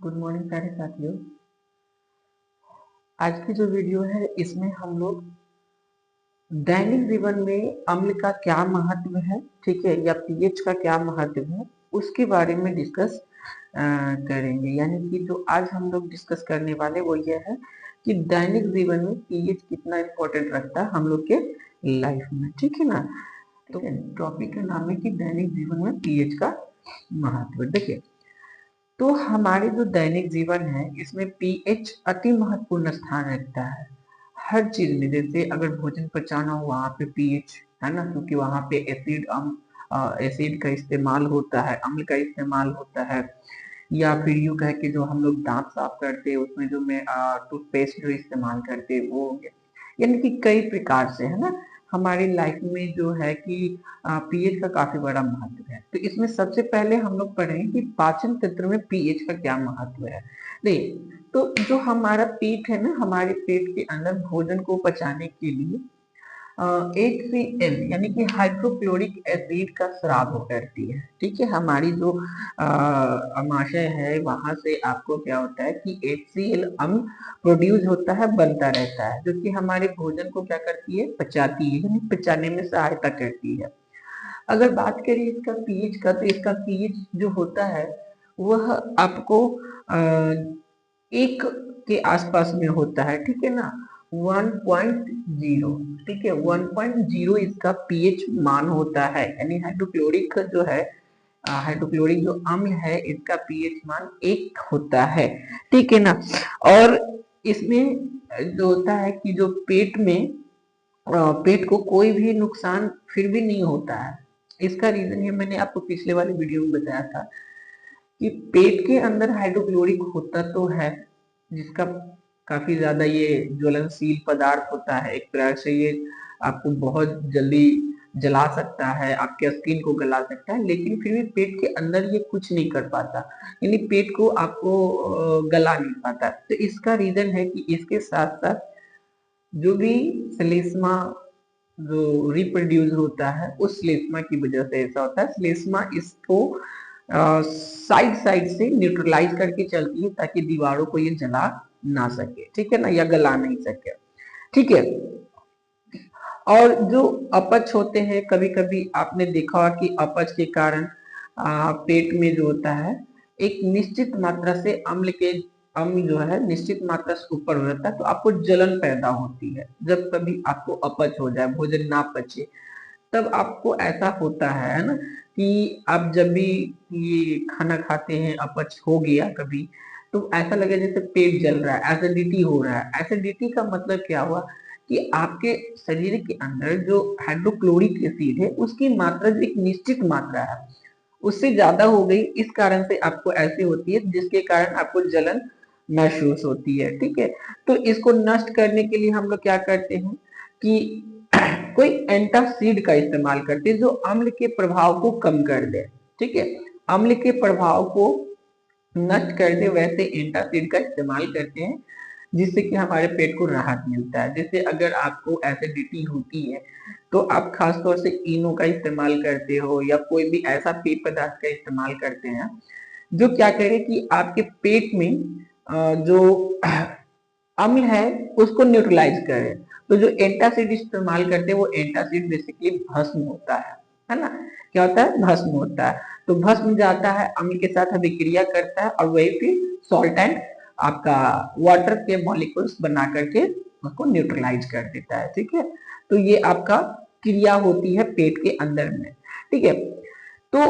Good morning सारे साथियों। आज की जो वीडियो है इसमें हम लोग दैनिक जीवन में अम्ल का क्या महत्व है, ठीक है, या पीएच का क्या महत्व है, उसके बारे में डिस्कस करेंगे। यानी कि जो आज हम लोग डिस्कस करने वाले वो ये है कि दैनिक जीवन में पीएच कितना इम्पोर्टेंट रखता है हम लोग के लाइफ में, ठीक है ना। तो टॉपिक का नाम है कि दैनिक जीवन में पीएच का महत्व। देखिए, तो हमारे जो दैनिक जीवन है इसमें पीएच अति महत्वपूर्ण स्थान रखता है हर चीज में। जैसे अगर भोजन पचाना हो वहां पे पीएच है ना, क्योंकि वहां पे एसिड का इस्तेमाल होता है, अम्ल का इस्तेमाल होता है। या फिर यूं कहे कि जो हम लोग दांत साफ करते हैं उसमें जो मैं टूथपेस्ट जो इस्तेमाल करते हैं वो हो गया। यानी कि कई प्रकार से है ना हमारी लाइफ में जो है कि पीएच का काफी बड़ा महत्व है। तो इसमें सबसे पहले हम लोग पढ़ेंगे कि पाचन तंत्र में पीएच का क्या महत्व है। देखिए, तो जो हमारा पेट है ना, हमारे पेट के अंदर भोजन को पचाने के लिए HCl यानी कि हाइड्रोक्लोरिक एसिड का स्राव करती है, ठीक है। हमारी जो अमाशय है वहां से आपको क्या होता है कि HCl अम्ल प्रोड्यूस होता है, बनता रहता है, जो कि हमारे भोजन को क्या करती है, पचाती है, यानी पचाने में सहायता करती है। अगर बात करें इसका पीएच का, तो इसका पीएच जो होता है वह आपको एक के आसपास में होता है, ठीक है ना, 1.0, ठीक है, 1.0 इसका पीएच मान होता है। यानी हाइड्रोक्लोरिक जो है, हाइड्रोक्लोरिक जो अम्ल है इसका पीएच मान 1 होता है, ठीक है ना। और इसमें जो होता है कि जो पेट में पेट को कोई भी नुकसान फिर भी नहीं होता है। इसका रीजन ये मैंने आपको पिछले वाले वीडियो में बताया था कि पेट के अंदर हाइड्रोक्लोरिक होता तो है, जिसका काफी ज्यादा ये ज्वलनशील पदार्थ होता है। एक प्रकार से ये आपको बहुत जल्दी जला सकता है, आपके स्किन को गला सकता है, लेकिन फिर भी पेट के अंदर ये कुछ नहीं कर पाता, यानी पेट को आपको गला नहीं पाता। तो इसका रीजन है कि इसके साथ साथ जो भी श्लेष्मा जो रिप्रोड्यूस होता है उस श्लेष्मा की वजह से ऐसा होता है। श्लेष्मा इसको साइड साइड से न्यूट्रलाइज करके चलती है ताकि दीवारों को ये जला ना सके, ठीक है ना, या गला नहीं सके, ठीक है। और जो अपच होते हैं, कभी कभी आपने देखा होगा कि अपच के कारण पेट में जो होता है एक निश्चित मात्रा से अम्ल जो है निश्चित मात्रा से ऊपर हो जाता है, तो आपको जलन पैदा होती है। जब कभी आपको अपच हो जाए, भोजन ना पचे, तब आपको ऐसा होता है ना कि आप जब भी ये खाना खाते हैं अपच हो गया कभी, तो ऐसा लगे जैसे पेट जल रहा है, एसिडिटी हो रहा है। एसिडिटी का मतलब क्या हुआ कि आपके शरीर के अंदर जो हाइड्रोक्लोरिक एसिड है उसकी मात्रा जो एक निश्चित मात्रा है उससे ज्यादा हो गई, इस कारण से आपको ऐसी होती है, जिसके कारण आपको जलन महसूस होती है, ठीक है। तो इसको नष्ट करने के लिए हम लोग क्या करते हैं कि कोई एंटासिड का इस्तेमाल करते हैं जो अम्ल के प्रभाव को कम कर दे, ठीक है, अम्ल के प्रभाव को नष्ट कर दे, वैसे एंटासिड का इस्तेमाल करते हैं, जिससे कि हमारे पेट को राहत मिलता है। जैसे अगर आपको एसिडिटी होती है तो आप खासतौर से इनो का इस्तेमाल करते हो या कोई भी ऐसा पेय पदार्थ का इस्तेमाल करते हैं जो क्या करे कि आपके पेट में जो अम्ल है उसको न्यूट्रलाइज करे। तो जो एंटासिड इस्तेमाल करते हैं वो एंटासिड बेसिकली भस्म होता है ना, क्या होता है, भस्म होता है। तो भस्म जाता है, अम्ल के साथ अभिक्रिया करता है और वही फिर सॉल्ट एंड आपका वाटर के मॉलिक्यूल्स बना करके उसको न्यूट्रलाइज कर देता है, ठीक है। तो ये आपका क्रिया होती है पेट के अंदर में, ठीक है। तो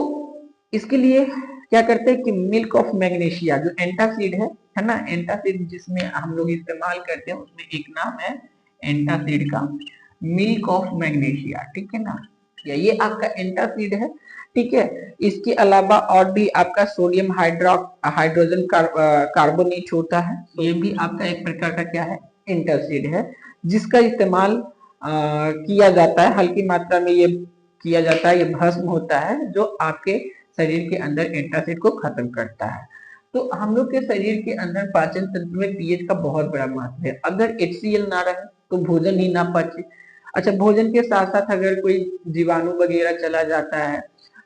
इसके लिए क्या करते हैं कि मिल्क ऑफ मैग्नीशिया जो एंटासिड है ना, एंटासिड जिसमें हम लोग इस्तेमाल करते हैं उसमें एक नाम है एंटासिड का मिल्क ऑफ मैग्नीशिया, ठीक है ना, या ये आपका एंटासिड है, ठीक है। इसके अलावा और भी आपका सोडियम हाइड्रोजन कार्बोनेट होता है, ये भी आपका एक प्रकार का क्या है, एंटासिड है, जिसका इस्तेमाल किया जाता है, हल्की मात्रा में ये किया जाता है, ये भस्म होता है जो आपके शरीर के अंदर एंटासिड को खत्म करता है। तो हम लोग के शरीर के अंदर पाचन तंत्र में पीएच का बहुत बड़ा महत्व है। अगर HCl ना रहे तो भोजन ही ना पचे। अच्छा, भोजन के साथ साथ अगर कोई जीवाणु वगैरह चला जाता है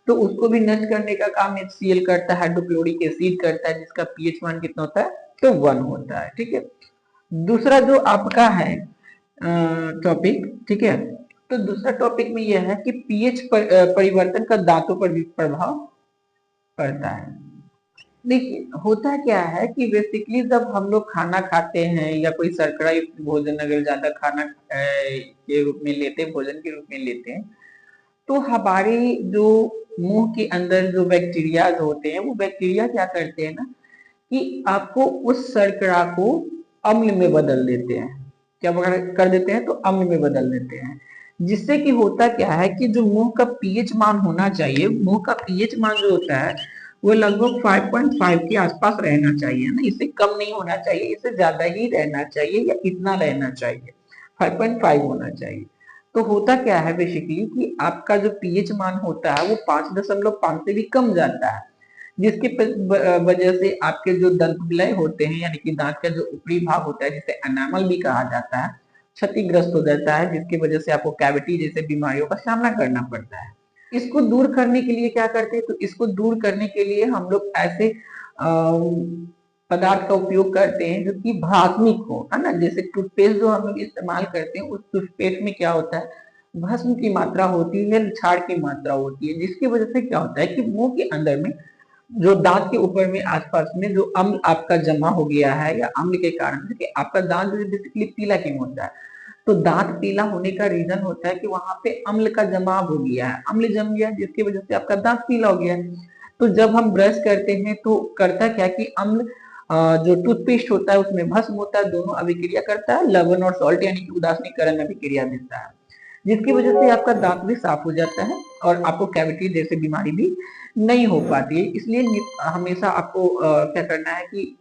तो उसको भी नष्ट करने का काम HCl करता है, हाइड्रोक्लोरिक एसिड करता है, जिसका पीएच मान कितना होता है, तो 1 होता है। ठीक है, दूसरा जो आपका है टॉपिक, ठीक है, तो दूसरा टॉपिक में यह है कि पीएच परिवर्तन का दांतों पर भी प्रभाव पड़ता है। देखिए होता क्या है कि बेसिकली जब हम लोग खाना खाते हैं या कोई शर्करा युक्त भोजन अगर ज्यादा खाना के रूप में लेते हैं, भोजन के रूप में लेते हैं, तो हमारे जो मुंह के अंदर जो बैक्टीरिया होते हैं, वो बैक्टीरिया क्या करते हैं ना कि आपको उस शर्करा को अम्ल में बदल देते हैं। क्या कर देते हैं, तो अम्ल में बदल देते हैं, जिससे कि होता क्या है कि जो मुंह का पीएच मान होना चाहिए, मुंह का पीएच मान जो होता है वो लगभग 5.5 के आसपास रहना चाहिए ना, इससे कम नहीं होना चाहिए, इससे ज्यादा ही रहना चाहिए या इतना रहना चाहिए, 5.5 होना चाहिए। तो होता क्या है बेसिकली कि आपका जो पीएच मान होता है वो 5.5 से भी कम जाता है, जिसकी वजह से आपके जो दंत विलय होते हैं, यानी कि दांत का जो ऊपरी भाग होता है, जिसे एनामल भी कहा जाता है, क्षतिग्रस्त हो जाता है, जिसकी वजह से आपको कैविटी जैसे बीमारियों का सामना करना पड़ता है। इसको दूर करने के लिए क्या करते हैं, तो इसको दूर करने के लिए हम लोग ऐसे पदार्थ का उपयोग करते हैं जो कि भास्मिक हो, है ना, जैसे टूथपेस्ट जो हम लोग इस्तेमाल करते हैं, उस टूथपेस्ट में क्या होता है, भस्म की मात्रा होती है, क्षार की मात्रा होती है, जिसकी वजह से क्या होता है कि मुंह के अंदर में जो दांत के ऊपर में आसपास में जो अम्ल आपका जमा हो गया है, या अम्ल के कारण से आपका दांत बेसिकली पीला क्यों होता है, तो दांत पीला होने का रीजन होता है कि वहां पे अम्ल का जमाव हो गया है, अम्ल जम गया, जिसकी वजह से आपका दांत पीला हो गया है। तो जब हम ब्रश करते हैं तो करता क्या कि अम्ल जो टूथपेस्ट होता है उसमें भस्म होता है, दोनों अभिक्रिया करता है, लवण और सॉल्ट यानी कि उदासीनीकरण अभिक्रिया देता है, जिसकी वजह से आपका दांत भी साफ हो जाता है और आपको कैविटी जैसे बीमारी भी नहीं हो पाती है। इसलिए हमेशा आपको क्या करना है कि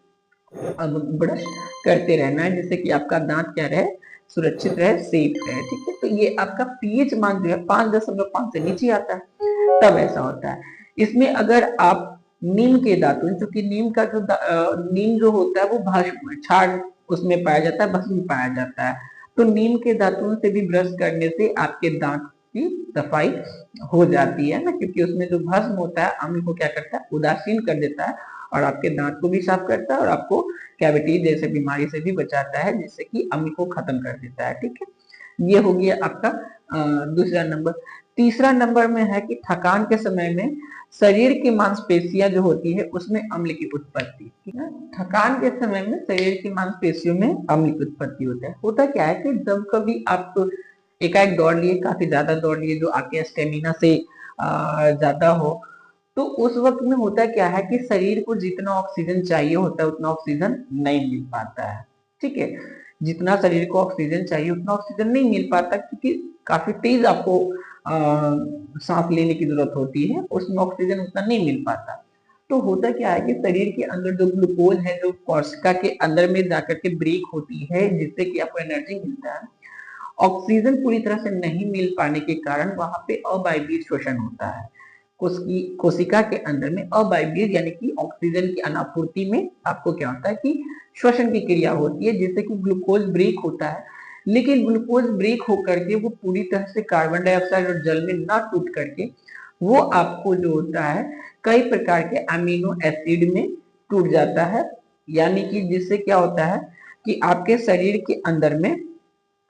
ब्रश करते रहना है, जिससे कि आपका दांत क्या रहे, सुरक्षित रहे, सेफ रहे। ठीक है, तो ये आपका पीएच मान जो है 5.5 से नीचे आता है तब ऐसा होता है। इसमें अगर आप नीम के दातुन, क्योंकि नीम का जो नीम जो होता है वो भस्म क्षार उसमें पाया जाता है, भस्म पाया जाता है, तो नीम के दातुन से भी ब्रश करने से आपके दांत की सफाई हो जाती है ना, क्योंकि उसमें जो भस्म होता है अम्ल को क्या करता है, उदासीन कर देता है और आपके दांत को भी साफ करता है और आपको कैविटी जैसे बीमारी से भी बचाता है, जिससे कि अम्ल को खत्म कर देता है। ठीक है, ये हो गया आपका दूसरा नंबर। तीसरा नंबर में है कि थकान के समय में शरीर की मांसपेशियां जो होती है उसमें अम्ल की उत्पत्ति, थकान के समय में शरीर की मांसपेशियों में अम्ल की उत्पत्ति होता है। होता क्या है कि जब कभी आप एकाएक दौड़ लिए, काफी ज्यादा दौड़ लिए, जो आपके स्टेमिना से ज्यादा हो, तो उस वक्त में होता क्या है कि शरीर को जितना ऑक्सीजन चाहिए होता है उतना ऑक्सीजन नहीं मिल पाता है। ठीक है, जितना शरीर को ऑक्सीजन चाहिए उतना ऑक्सीजन नहीं मिल पाता, क्योंकि काफी तेज आपको सांस लेने की जरूरत होती है, उसमें ऑक्सीजन उतना नहीं मिल पाता। तो होता क्या है कि शरीर के अंदर जो ग्लूकोज है, जो कोशिका के अंदर में जाकर के ब्रेक होती है, जिससे कि आपको एनर्जी मिलता है, ऑक्सीजन पूरी तरह से नहीं मिल पाने के कारण वहां पे अवायवीय श्वसन होता है। कोशिका के अंदर में अवायवीय यानी कि ऑक्सीजन की अनापूर्ति में आपको क्या होता है कि श्वसन की क्रिया होती है, जिससे कि ग्लूकोज ब्रेक होता है, लेकिन ग्लूकोज ब्रेक होकर के वो पूरी तरह से कार्बन डाइऑक्साइड और जल में ना टूट करके वो आपको जो होता है कई प्रकार के अमीनो एसिड में टूट जाता है, यानी कि जिससे क्या होता है कि आपके शरीर के अंदर में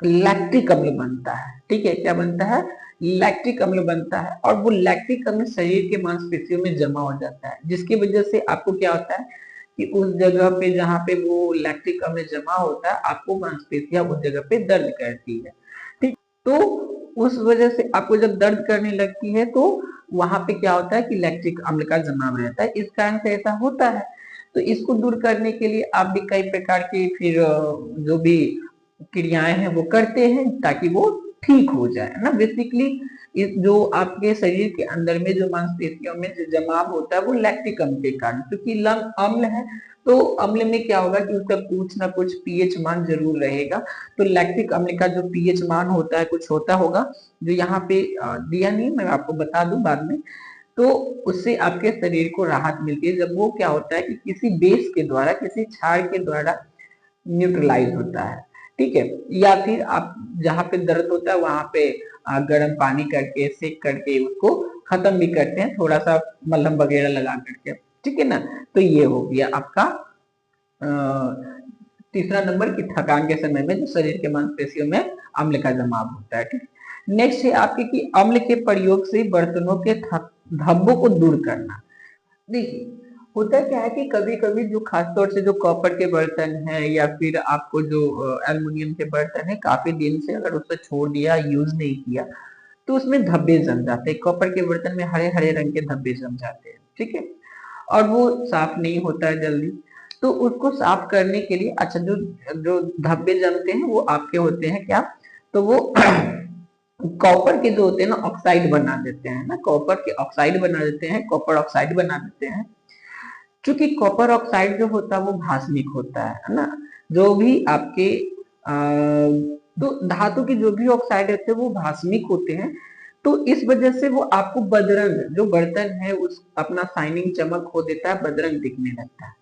लैक्टिक अम्ल बनता है। ठीक है, क्या बनता है, लैक्टिक अम्ल बनता है, और वो लैक्टिक अम्ल शरीर के मांसपेशियों में जमा हो जाता है, जिसकी वजह से आपको क्या होता है कि उस जगह पे जहाँ पे वो लैक्टिक अम्ल जमा होता है, आपको मांसपेशियां उस जगह पे दर्द करती है। ठीक, तो उस वजह से आपको जब दर्द करने लगती है तो वहां पे क्या होता है कि लैक्टिक अम्ल का जमाव रहता है, इस कारण से ऐसा होता है। तो इसको दूर करने के लिए आप भी कई प्रकार के फिर जो भी क्रियाएं हैं वो करते हैं ताकि वो ठीक हो जाए ना। बेसिकली जो आपके शरीर के अंदर में जो मांसपेशियों में जो जमाव होता है वो लैक्टिक अम्ल के कारण, क्योंकि अम्ल है तो अम्ल में क्या होगा कि उसका कुछ ना कुछ पीएच मान जरूर रहेगा। तो लैक्टिक अम्ल का जो पीएच मान होता है कुछ होता होगा, जो यहाँ पे दिया नहीं, मैं आपको बता दूं बाद में। तो उससे आपके शरीर को राहत मिलती है, जब वो क्या होता है कि किसी बेस के द्वारा, किसी क्षार के द्वारा न्यूट्रलाइज होता है। ठीक है, या फिर आप जहाँ पे दर्द होता है वहां पे गर्म पानी करके सेक करके उसको खत्म भी करते हैं थोड़ा सा मलहम वगैरह लगा करके, ठीक है ना। तो ये हो गया आपका तीसरा नंबर की थकान के समय में जो शरीर के मांसपेशियों में अम्ल का जमाव होता है, ठीक। नेक्स्ट है आपके कि अम्ल के प्रयोग से बर्तनों के धब्बों को दूर करना। देखिए होता क्या है कि कभी कभी जो खासतौर से जो कॉपर के बर्तन है या फिर आपको जो एल्युमिनियम के बर्तन है, काफी दिन से अगर उसको छोड़ दिया, यूज नहीं किया, तो उसमें धब्बे जम जाते हैं। कॉपर के बर्तन में हरे हरे रंग के धब्बे जम जाते हैं, ठीक है, और वो साफ नहीं होता है जल्दी। तो उसको साफ करने के लिए अच्छा जो जो धब्बे जमते हैं वो आपके होते हैं क्या, तो वो कॉपर के जो होते हैं ना ऑक्साइड बना देते हैं ना, कॉपर के ऑक्साइड बना देते हैं, कॉपर ऑक्साइड बना देते हैं। क्योंकि कॉपर ऑक्साइड जो होता है वो भास्मिक होता है ना। जो भी आपके तो धातु की जो भी ऑक्साइड होते हैं वो भास्मिक होते हैं। तो इस वजह से वो आपको बदरंग जो बर्तन है उस अपना शाइनिंग चमक खो देता है, बदरंग दिखने लगता है।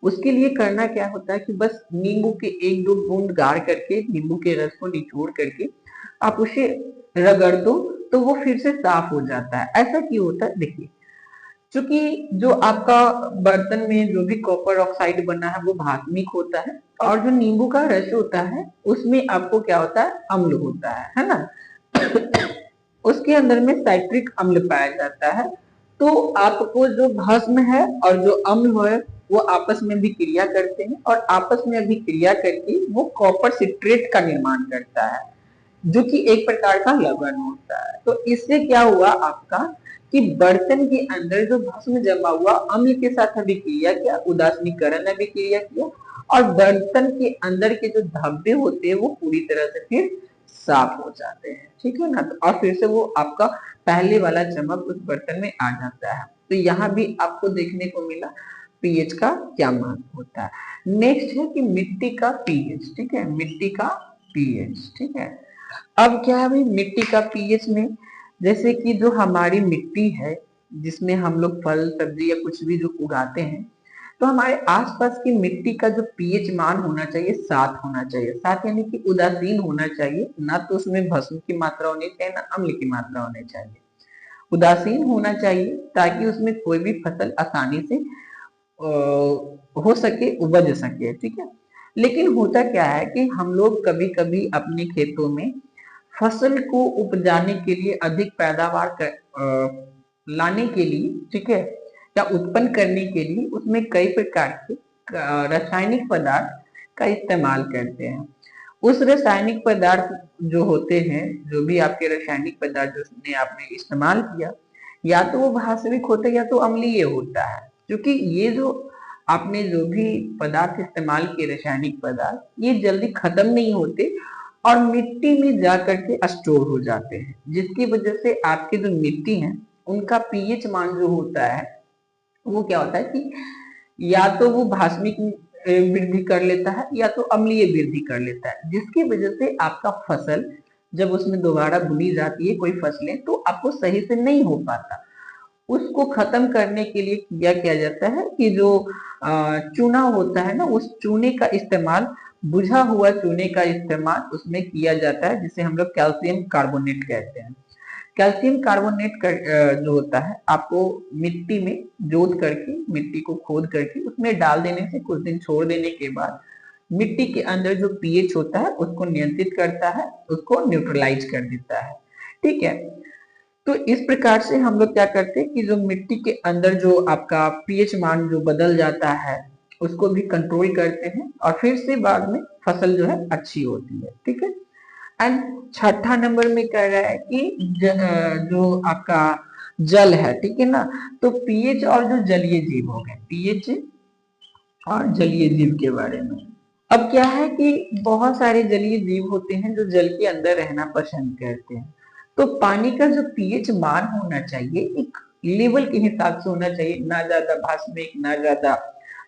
उसके लिए करना क्या होता है कि बस नींबू के एक दो बूंद गाड़ करके, नींबू के रस को निचोड़ करके आप उसे रगड़ दो तो वो फिर से साफ हो जाता है। ऐसा क्यों होता है, देखिए क्योंकि जो आपका बर्तन में जो भी कॉपर ऑक्साइड बना है वो भास्मिक होता है, और जो नींबू का रस होता है उसमें आपको क्या होता है, अम्ल होता है ना। उसके अंदर में साइट्रिक अम्ल पाया जाता है। तो आपको जो भस्म है और जो अम्ल है वो आपस में भी क्रिया करते हैं, और आपस में भी क्रिया करके वो कॉपर सिट्रेट का निर्माण करता है, जो कि एक प्रकार का लवण होता है। तो इससे क्या हुआ आपका कि बर्तन के अंदर जो भस्म जमा हुआ अम्ल के साथ अभिक्रिया किया, उदासीनीकरण अभिक्रिया किया, और बर्तन के अंदर के जो धब्बे होते हैं वो पूरी तरह से फिर साफ हो जाते हैं, ठीक है ना। और फिर से वो आपका पहले वाला चमक उस बर्तन में आ जाता है। तो यहाँ भी आपको देखने को मिला पीएच का क्या मान होता है। नेक्स्ट है कि मिट्टी का पीएच, ठीक है, मिट्टी का पीएच, ठीक है। अब क्या है भाई मिट्टी का पीएच में, जैसे कि जो हमारी मिट्टी है जिसमें हम लोग फल सब्जी या कुछ भी जो उगाते हैं, तो हमारे आसपास की मिट्टी का जो पीएच मान होना चाहिए 7 होना चाहिए। 7 यानी कि उदासीन होना चाहिए, ना तो उसमें भस्म की मात्रा होनी चाहिए ना अम्ल की मात्रा होनी चाहिए। उदासीन होना चाहिए ताकि उसमें कोई भी फसल आसानी से हो सके, उपज सके, ठीक है। लेकिन होता क्या है कि हम लोग कभी कभी अपने खेतों में फसल को उपजाने के लिए अधिक पैदावार लाने के लिए, ठीक है, या उत्पन्न करने के लिए उसमें कई प्रकार के रासायनिक पदार्थ का इस्तेमाल करते हैं। उस रासायनिक पदार्थ जो होते हैं, जो भी आपके रासायनिक पदार्थ जिसने आपने इस्तेमाल किया, या तो वो भास्मिक होता है या तो अम्लीय होता है। क्योंकि ये जो आपने जो भी पदार्थ इस्तेमाल किए रासायनिक पदार्थ, ये जल्दी खत्म नहीं होते और मिट्टी में जा करके स्टोर हो जाते हैं, जिसकी वजह से आपके जो मिट्टी है उनका पीएच मान जो होता है वो क्या होता है कि या तो वो भास्मिक वृद्धि कर लेता है या तो अम्लीय वृद्धि कर लेता है, जिसकी वजह से आपका फसल जब उसमें दोबारा बुनी जाती है कोई फसलें तो आपको सही से नहीं हो पाता। उसको खत्म करने के लिए किया जाता है कि जो चूना होता है ना, उस चूने का इस्तेमाल, बुझा हुआ चूने का इस्तेमाल उसमें किया जाता है, जिसे हम लोग कैल्शियम कार्बोनेट कहते हैं। कैल्शियम कार्बोनेट जो होता है आपको मिट्टी में जोत करके, मिट्टी को खोद करके उसमें डाल देने से कुछ दिन छोड़ देने के बाद मिट्टी के अंदर जो पीएच होता है उसको नियंत्रित करता है, उसको न्यूट्रलाइज कर देता है, ठीक है। तो इस प्रकार से हम लोग क्या करते हैं कि जो मिट्टी के अंदर जो आपका पीएच मान जो बदल जाता है उसको भी कंट्रोल करते हैं, और फिर से बाद में फसल जो है अच्छी होती है, ठीक है। एंड छठा नंबर में कह रहा है कि जो आपका जल है, ठीक है ना। तो पीएच और जो जलीय जीव हो गए, पीएच और जलीय जीव के बारे में। अब क्या है कि बहुत सारे जलीय जीव होते हैं जो जल के अंदर रहना पसंद करते हैं। तो पानी का जो पीएच मान होना चाहिए एक लेवल के हिसाब से होना चाहिए, ना ज्यादा भास्मिक ना ज्यादा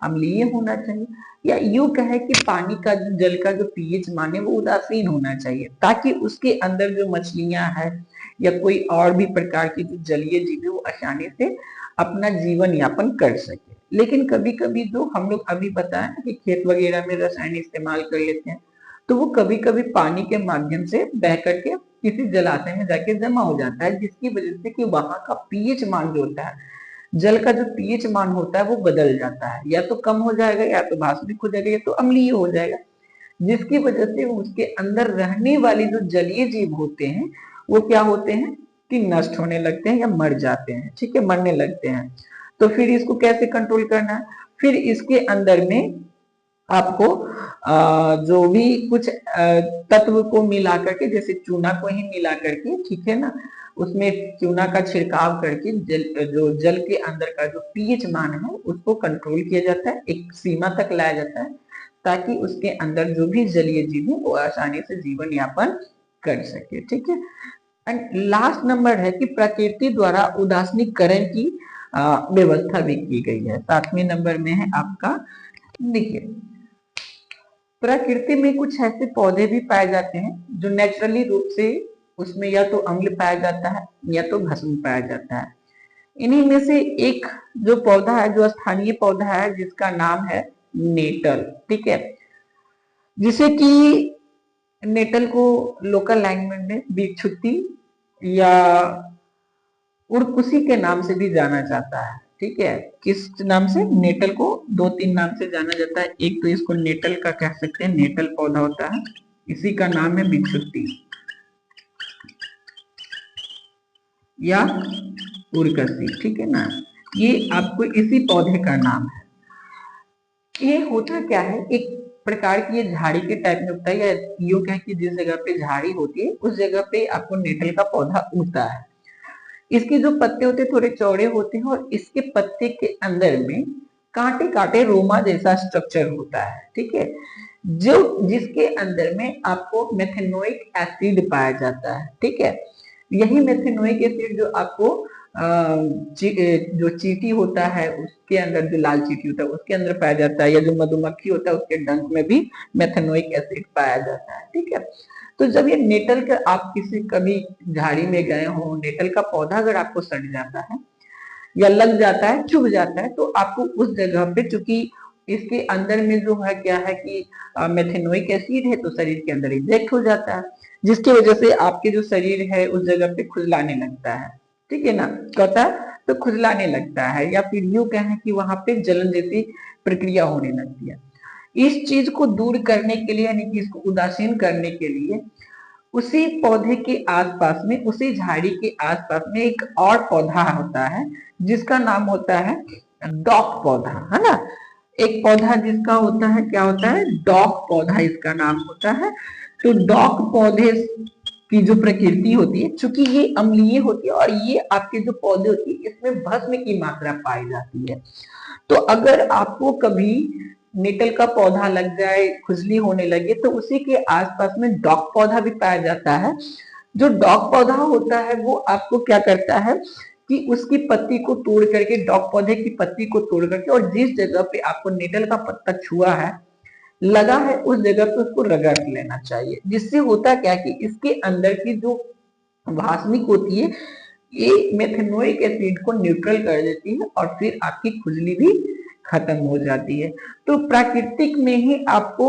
अम्लीय होना चाहिए, या यूं कहे कि पानी का जो जल का जो पीएच मान है वो उदासीन होना चाहिए, ताकि उसके अंदर जो मछलियां हैं या कोई और भी प्रकार की जो जलीय जीव है वो आसानी से अपना जीवन यापन कर सके। लेकिन कभी कभी जो हम लोग अभी बताए ना कि खेत वगैरह में रसायन इस्तेमाल कर लेते हैं, तो वो कभी कभी पानी के माध्यम से बह करके किसी जलाशय में जाके जमा हो जाता है, जिसकी वजह से कि वहां का पीएच मान जो होता है, जल का जो पीएच मान होता है वो बदल जाता है, या तो कम हो जाएगा, या तो भास्मिक हो जाएगा, या तो अम्लीय हो जाएगा, जिसकी वजह से उसके अंदर रहने वाले जो जलीय जीव होते हैं वो क्या होते हैं कि नष्ट होने लगते हैं या मर जाते हैं, ठीक है, मरने लगते हैं। तो फिर इसको कैसे कंट्रोल करना है? फिर इसके अंदर में आपको जो भी कुछ तत्व को मिला करके, जैसे चूना को ही मिला करके, ठीक है ना, उसमें चूना का छिड़काव करके जो जल के अंदर का जो पीएच मान है उसको कंट्रोल किया जाता है, एक सीमा तक लाया जाता है, ताकि उसके अंदर जो भी जलीय जीव है वो आसानी से जीवन यापन कर सके, ठीक है। एंड लास्ट नंबर है कि प्रकृति द्वारा उदासीनीकरण की व्यवस्था भी की गई है। 7वें नंबर में है आपका, देखिए, प्रकृति में कुछ ऐसे पौधे भी पाए जाते हैं जो नेचुरली रूप से उसमें या तो अम्ल पाया जाता है या तो भस्म पाया जाता है। इन्हीं में से एक जो पौधा है, जो स्थानीय पौधा है, जिसका नाम है नेटल, ठीक है, जिसे कि नेटल को लोकल लैंग्वेज में बिच्छुत्ती या उड़कुसी के नाम से भी जाना जाता है, ठीक है। किस नाम से? नेटल को 2-3 नाम से जाना जाता है। एक तो इसको नेटल का कह सकते हैं, नेटल पौधा होता है, इसी का नाम है बिच्छुत्ती या उड़कसी, ठीक है ना, ये आपको इसी पौधे का नाम है। ये होता क्या है, एक प्रकार की ये झाड़ी के टाइप में होता है, या यूं कह कि जिस जगह पे झाड़ी होती है उस जगह पे आपको नेटल का पौधा उगता है। इसके जो पत्ते होते हैं थोड़े चौड़े होते हैं, और इसके पत्ते के अंदर में कांटे कांटे रोमा जैसा स्ट्रक्चर होता है, ठीक है, जो जिसके अंदर में आपको मेथेनोइक एसिड पाया जाता है, ठीक है। यही मेथेनोइक एसिड जो आपको जो चींटी होता है उसके अंदर, जो लाल चींटी होता है उसके अंदर पाया जाता है, या जो मधुमक्खी होता है उसके डंक में भी मेथेनोइक एसिड पाया जाता है, ठीक है। तो जब ये नेटल का, आप किसी कभी झाड़ी में गए हो, नेटल का पौधा अगर आपको सड़ जाता है या लग जाता है, चुभ जाता है, तो आपको उस जगह पे, चूंकि इसके अंदर में जो है क्या है कि मेथेनोइक एसिड है, तो शरीर के अंदर इंजेक्ट हो जाता है, जिसकी वजह से आपके जो शरीर है उस जगह पे खुजलाने लगता है, ठीक है ना, कहता है तो खुजलाने लगता है, या फिर यूं कहें कि वहां पे जलन जैसी प्रक्रिया होने लगती है। इस चीज को दूर करने के लिए, यानी कि इसको उदासीन करने के लिए, उसी पौधे के आसपास में, उसी झाड़ी के आसपास में एक और पौधा होता है जिसका नाम होता है डॉक पौधा, है ना। एक पौधा जिसका होता है, क्या होता है, डॉक पौधा इसका नाम होता है। तो डॉक पौधे की जो प्रकृति होती है, चूंकि ये अम्लीय होती है और ये आपके जो पौधे होती है इसमें भस्म की मात्रा पाई जाती है, तो अगर आपको कभी नेटल का पौधा लग जाए, खुजली होने लगे, तो उसी के आसपास में डॉग पौधा भी पाया जाता है। जो डॉग पौधा होता है वो आपको क्या करता है कि उसकी पत्ती को तोड़ करके, डॉग पौधे की पत्ती को तोड़ करके, और जिस जगह पे आपको नेटल का पत्ता छुआ है, लगा है, उस जगह पे उसको रगड़ लेना चाहिए, जिससे होता क्या कि इसके अंदर की जो भास्मिक होती है ये मेथेनोइक एसिड को न्यूट्रल कर देती है, और फिर आपकी खुजली भी खत्म हो जाती है। तो प्राकृतिक में ही आपको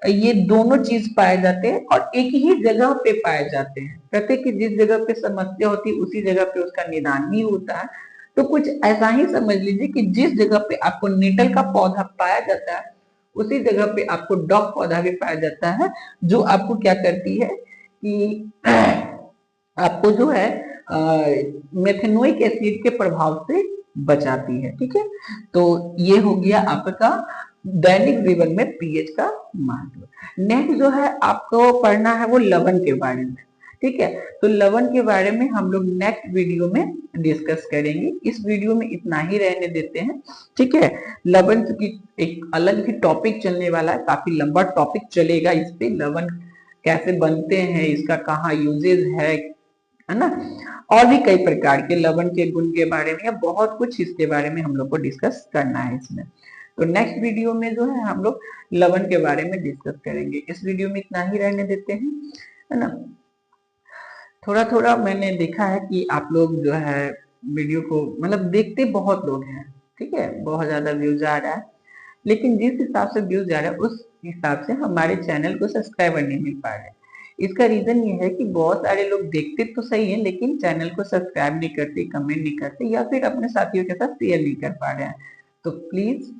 ये दोनों चीज पाए जाते हैं, और एक ही जगह पे पाए जाते हैं। कहते कि जिस जगह पे समस्या होती है उसी जगह पे उसका निदान भी होता है। तो कुछ ऐसा ही समझ लीजिए कि जिस जगह पे आपको नेटल का पौधा पाया जाता है उसी जगह पे आपको डॉग पौधा भी पाया जाता है, जो आपको क्या करती है कि आपको जो है मेथेनोइक एसिड के प्रभाव से बचाती है, ठीक है। तो ये हो गया आपका दैनिक जीवन में पीएच का महत्व। नेक्स्ट जो है आपको पढ़ना है वो लवण के बारे में, ठीक है। तो लवण के बारे में हम लोग नेक्स्ट वीडियो में डिस्कस करेंगे, इस वीडियो में इतना ही रहने देते हैं, ठीक है। लवण की एक अलग ही टॉपिक चलने वाला है, काफी लंबा टॉपिक चलेगा इस पे, लवण कैसे बनते हैं, इसका कहाँ यूजेज है ना, और भी कई प्रकार के लवण के गुण के बारे में, या बहुत कुछ इसके बारे में हम लोग को डिस्कस करना है इसमें। तो नेक्स्ट वीडियो में जो है हम लोग लवण के बारे में डिस्कस करेंगे, इस वीडियो में इतना ही रहने देते हैं, है ना। थोड़ा थोड़ा मैंने देखा है कि आप लोग जो है वीडियो को मतलब देखते बहुत लोग हैं, ठीक है, बहुत ज्यादा व्यूज आ रहा है, लेकिन जिस हिसाब से व्यूज आ रहा है उस हिसाब से हमारे चैनल को सब्सक्राइबर नहीं मिल पा रहे। इसका रीजन ये है कि बहुत सारे लोग देखते तो सही है लेकिन चैनल को सब्सक्राइब नहीं करते, कमेंट नहीं करते या फिर अपने साथियों के साथ शेयर नहीं कर पा रहे हैं। तो प्लीज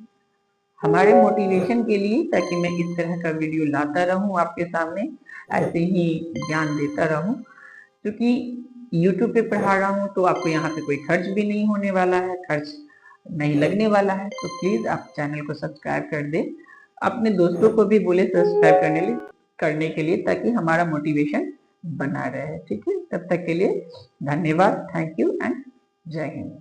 हमारे मोटिवेशन के लिए, ताकि मैं इस तरह का वीडियो लाता रहूं आपके सामने, ऐसे ही ज्ञान देता रहूं, क्योंकि YouTube पे पढ़ा रहा हूं तो आपको यहाँ पे कोई खर्च भी नहीं होने वाला है, खर्च नहीं लगने वाला है। तो प्लीज आप चैनल को सब्सक्राइब कर दें, अपने दोस्तों को भी बोले सब्सक्राइब करने के लिए, ताकि हमारा मोटिवेशन बना रहे। ठीक है, तब तक के लिए धन्यवाद, थैंक यू एंड जय हिंद।